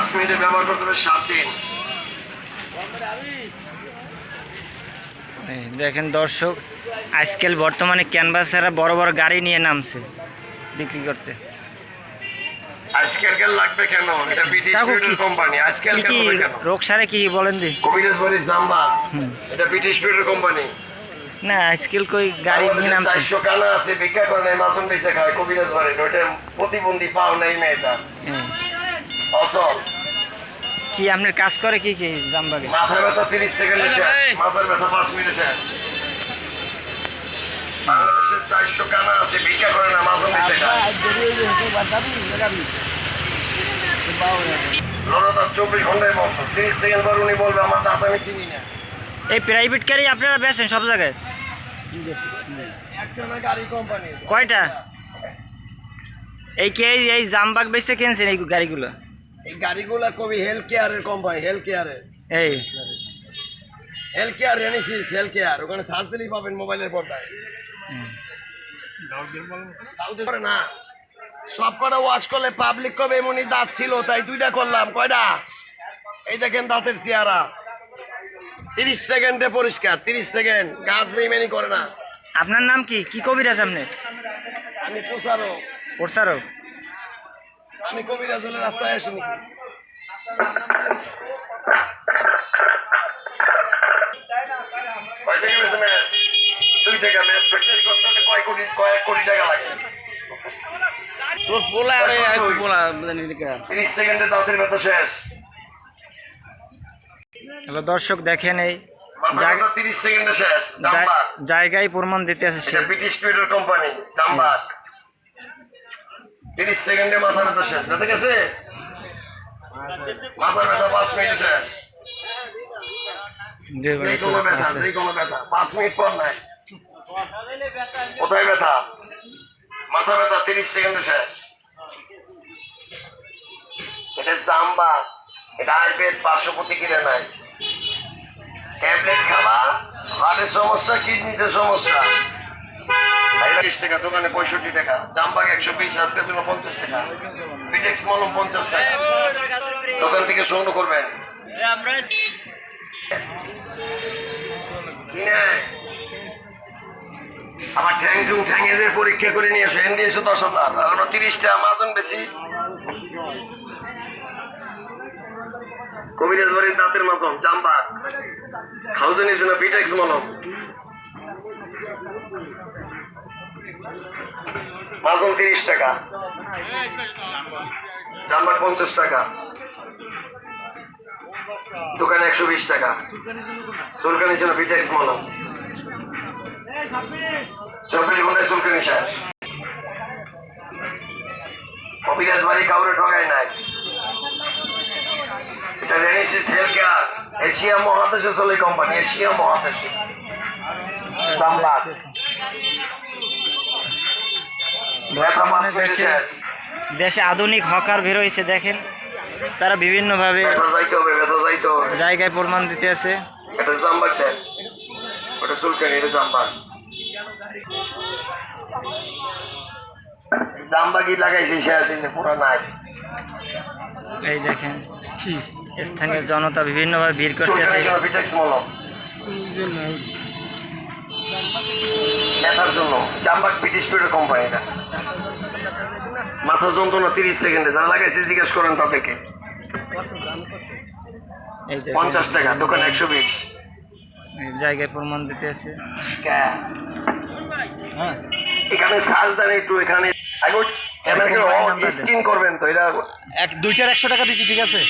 5 মিনিটে ব্যবহার করতে হবে 7 দিন। দেখেন দর্শক, আজকাল বর্তমানে ক্যানভাসাররা বড় বড় গাড়ি নিয়ে নামছে বিক্রি করতে। আজকাল লাগবে কেন? এটা ব্রিটিশ পিরিয়ডের কোম্পানি। আজকাল কেন হবে কেন? রোগসারে কি বলেন দি? কবিরাজ বাড়ি জাম্বা, এটা ব্রিটিশ পিরিয়ডের কোম্পানি। না আজকাল কই গাড়ি নিয়ে নামছে। 400 কানা আছে, ভিক্ষা করে নাই, মাজন বেচে খায় কবিরাজ বাড়ি। ওটা প্রতিবন্ধী পাও নাই মেয়েটা। অসল কি আপনার কাজ করে কি কি জামবাগে? মাথা ব্যথা 30 সেকেন্ডে শেষ, মাথার ব্যথা 5 মিনিটে শেষ। বাংলাদেশে 400 কানা আছে, ভিক্ষা করে না, মাজন বেচে খায়। লড়াটা 24 ঘন্টায় বন্ধ। 30 সেকেন্ড পর উনি বলবে আমার দাঁত আমি চিনি না। এই প্রাইভেট গাড়ি আপনারা বেচেন সব জায়গায়? একটা গাড়ি কোম্পানি। কয়টা? এই কে এই জামবাগ বেচতে কিনছেন এই গাড়িগুলো? এই গাড়িগুলা কবি হেলথ কেয়ারের কোম্পানি, হেলথ কেয়ারের। এই হেলথ কেয়ার রেনিসিস হেলথ কেয়ার, ওখানে সার্চ দিলেই পাবেন মোবাইলের পর্দায়। না সব কটা ওয়াশ করলে পাবলিক কবে এমনই দাঁত ছিল, তাই 2টা করলাম। কয়টা? এই দেখেন দাঁতের চেহারা 30 সেকেন্ডে পরিষ্কার। 30 সেকেন্ড, গাছ বেইমানি করে না। আপনার নাম কি? কি কবিরাজ আপনি? আমি প্রচারক। প্রচারক? আমি কবিরাজ হলে রাস্তায় আসিনি। কয় টাকা বেশি ম্যাচ? 2 টাকা ম্যাচ প্র্যাকটিস করতে হলে কয়েক কোটি টাকা লাগে। তোর পোলা আরে আর পোলা 30 সেকেন্ডে দাঁতের ব্যথা শেষ। হ্যালো দর্শক, দেখেন এই 30 সেকেন্ডে শেষ। জাম্বাক জায়গায় প্রমাণ দিতে আছে সে। ব্রিটিশ পিরিয়ডের কোম্পানি জাম্বাক। 30 সেকেন্ডে মাথা ব্যথা শেষ। ব্যথা গেছে? মাথা ব্যথা 5 মিনিটে শেষ। যে কোনো ব্যথা 5 মিনিট পর নাই। কোথায় ব্যথা? মাথা ব্যথা 30 সেকেন্ডে শেষ। এটা জাম্বাক, এটা আয়ুর্বেদ, পার্শ্ব প্রতিক্রিয়া নাই। ট্যাবলেট খাওয়া, হার্টের সমস্যা, কিডনিতে সমস্যা। 30 টাকা, দোকানে 65 টাকা। জাম্বাক 120, আজকের জন্য 50 টাকা। বিটেক্স মলম 50 টাকা। দোকান থেকে সংগ্রহ করবেন। আমার ঠ্যাঙে যে পরীক্ষা করে নিয়ে এসো, এন দিয়েছো 10,000, আর আমরা 30টা মাজন বেশি। কবিরাজ বাড়ির দাঁতের মাজন জাম্বাক, খাউজেনের জন্য বিটেক্স মলম। মাজন 30 টাকা, জাম্বাক 50 টাকা, দোকানে 120 টাকা। চুলকানির জন্য বিটেক্স মলম। 24 ঘন্টায় চুলকানি শেষ। কবিরাজ বাড়ি কাউরে ঠকায় নাই। এটা রেনিসিস হেলথ কেয়ার, এশিয়া মহাদেশে চলে কোম্পানি, এশিয়া মহাদেশে। জাম্বাক দেশে আধুনিক হকার বের হয়েছে, দেখেন তারা বিভিন্নভাবে জায়গায় প্রমাণ দিতে আছে। এটা জাম্বাক দেন, ওটা চুলকানি, এটা জাম্বাক। জাম্বাকি লাগাইছে শেষ, পুরো নাই। এই দেখেন স্থানীয় জনতা বিভিন্নভাবে ভিড় করতেছে। ব্যথার জন্য জাম্বাক ব্রিটিশ পিরিয়ড কোম্পানিটা। মাথা যন্ত্রণা 30 সেকেন্ডে, যারা লাগাইছে জিজ্ঞেস করেন তাদেরকে। 50 টাকা, দোকানে 120। জায়গায় প্রমাণ দিতে আছে। এখানে সার্চ দেন একটু, এখানে স্ক্রিন করবেন তো। এটা 2টার 100 টাকা দিচ্ছি, ঠিক আছে?